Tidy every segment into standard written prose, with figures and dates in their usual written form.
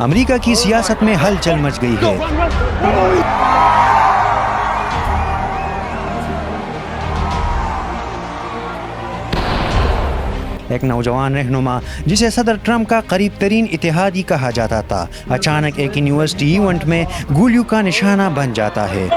امریکہ کی سیاست میں ہلچل مچ گئی ہے۔ ایک نوجوان رہنما جسے صدر ٹرمپ کا قریب ترین اتحادی کہا جاتا تھا، اچانک ایک یونیورسٹی ایونٹ میں گولیوں کا نشانہ بن جاتا ہے۔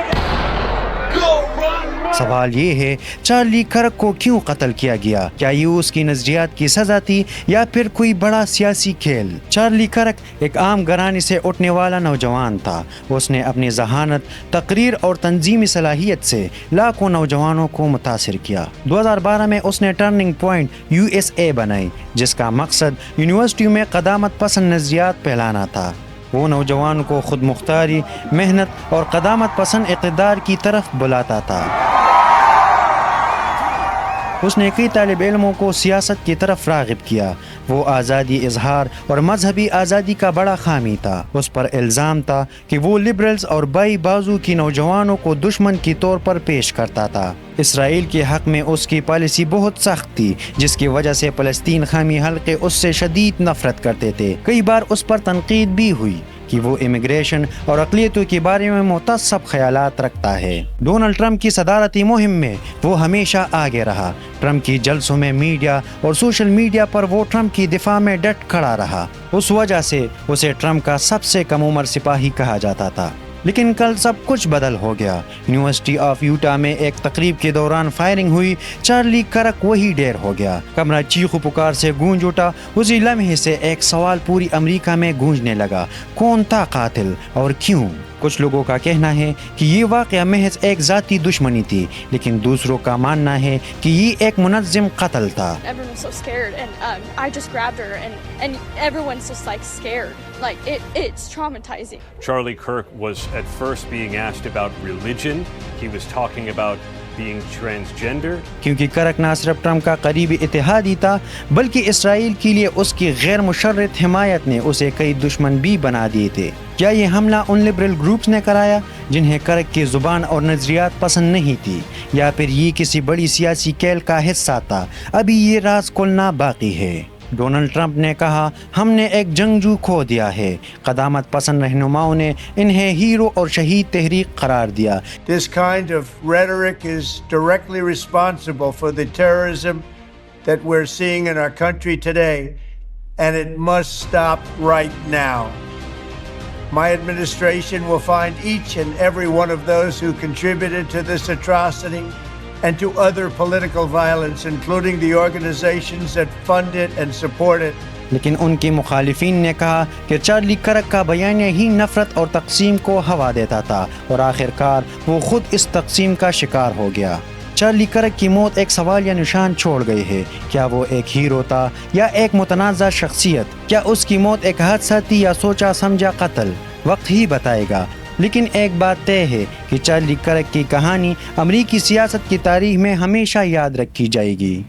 سوال یہ ہے، چارلی کرک کو کیوں قتل کیا گیا؟ کیا یہ اس کی نظریات کی سزا تھی یا پھر کوئی بڑا سیاسی کھیل؟ چارلی کرک ایک عام گھرانے سے اٹھنے والا نوجوان تھا۔ اس نے اپنی ذہانت، تقریر اور تنظیمی صلاحیت سے لاکھوں نوجوانوں کو متاثر کیا۔ 2012 میں اس نے ٹرننگ پوائنٹ USA بنائی، جس کا مقصد یونیورسٹیوں میں قدامت پسند نظریات پھیلانا تھا۔ وہ نوجوانوں کو خود مختاری، محنت اور قدامت پسند اقتدار کی طرف بلاتا تھا۔ اس نے کئی طالب علموں کو سیاست کی طرف راغب کیا۔ وہ آزادی اظہار اور مذہبی آزادی کا بڑا حامی تھا۔ اس پر الزام تھا کہ وہ لبرلز اور بائیں بازو کی نوجوانوں کو دشمن کے طور پر پیش کرتا تھا۔ اسرائیل کے حق میں اس کی پالیسی بہت سخت تھی، جس کی وجہ سے فلسطین حامی حلقے اس سے شدید نفرت کرتے تھے۔ کئی بار اس پر تنقید بھی ہوئی کہ وہ امیگریشن اور اقلیتوں کے بارے میں متعصب خیالات رکھتا ہے۔ ڈونلڈ ٹرمپ کی صدارتی مہم میں وہ ہمیشہ آگے رہا۔ ٹرمپ کی جلسوں میں میڈیا اور سوشل میڈیا پر وہ ٹرمپ کی دفاع میں ڈٹ کھڑا رہا۔ اس وجہ سے اسے ٹرمپ کا سب سے کم عمر سپاہی کہا جاتا تھا۔ لیکن کل سب کچھ بدل ہو گیا۔ یونیورسٹی آف یوٹا میں ایک تقریب کے دوران فائرنگ ہوئی۔ چارلی کرک وہی ڈیر ہو گیا۔ کمرہ چیخو پکار سے گونج اٹھا۔ اسی لمحے سے ایک سوال پوری امریکہ میں گونجنے لگا، کون تھا قاتل اور کیوں؟ کچھ لوگوں کا کہنا ہے کہ یہ واقعہ محض ایک ذاتی دشمنی تھی، لیکن دوسروں کا ماننا ہے کہ یہ ایک منظم قتل تھا۔ Everyone's so scared, and I just grabbed her, and everyone's just like scared. Like it's traumatizing. Charlie Kirk was at first being asked about religion. He was talking about being transgender. کیونکہ کرک نہ صرف Trump کا قریبی اتحادی تھا، بلکہ اسرائیل کے لیے اس کی غیر مشرط حمایت نے اسے کئی دشمن بھی بنا دیے تھے۔ کیا یہ حملہ ان لبرل گروپس نے کرایا جنہیں کرک کی زبان اور نظریات پسند نہیں تھی، یا پھر یہ کسی بڑی سیاسی کھیل کا حصہ تھا؟ ابھی یہ راز کھلنا باقی ہے۔ ڈونلڈ ٹرمپ نے کہا، ہم نے ایک جنگجو کھو دیا ہے۔ قدامت پسند رہنماؤں نے انہیں ہیرو اور شہید تحریک قرار دیا۔ This kind of rhetoric is directly responsible for the terrorism that we're seeing in our country today, and it must stop right now. My administration will find each and every one of those who contributed to this atrocity and to other political violence, including the organizations that fund it and support it. لیکن ان کے مخالفین نے کہا کہ Charlie کرک کا بیانیہ ہی نفرت اور تقسیم کو ہوا دیتا تھا، اور آخر کار وہ خود اس تقسیم کا شکار ہو گیا۔ چارلی کرک کی موت ایک سوالیہ نشان چھوڑ گئی ہے۔ کیا وہ ایک ہیرو تھا یا ایک متنازع شخصیت؟ کیا اس کی موت ایک حادثہ تھی یا سوچا سمجھا قتل؟ وقت ہی بتائے گا۔ لیکن ایک بات طے ہے کہ چارلی کرک کی کہانی امریکی سیاست کی تاریخ میں ہمیشہ یاد رکھی جائے گی۔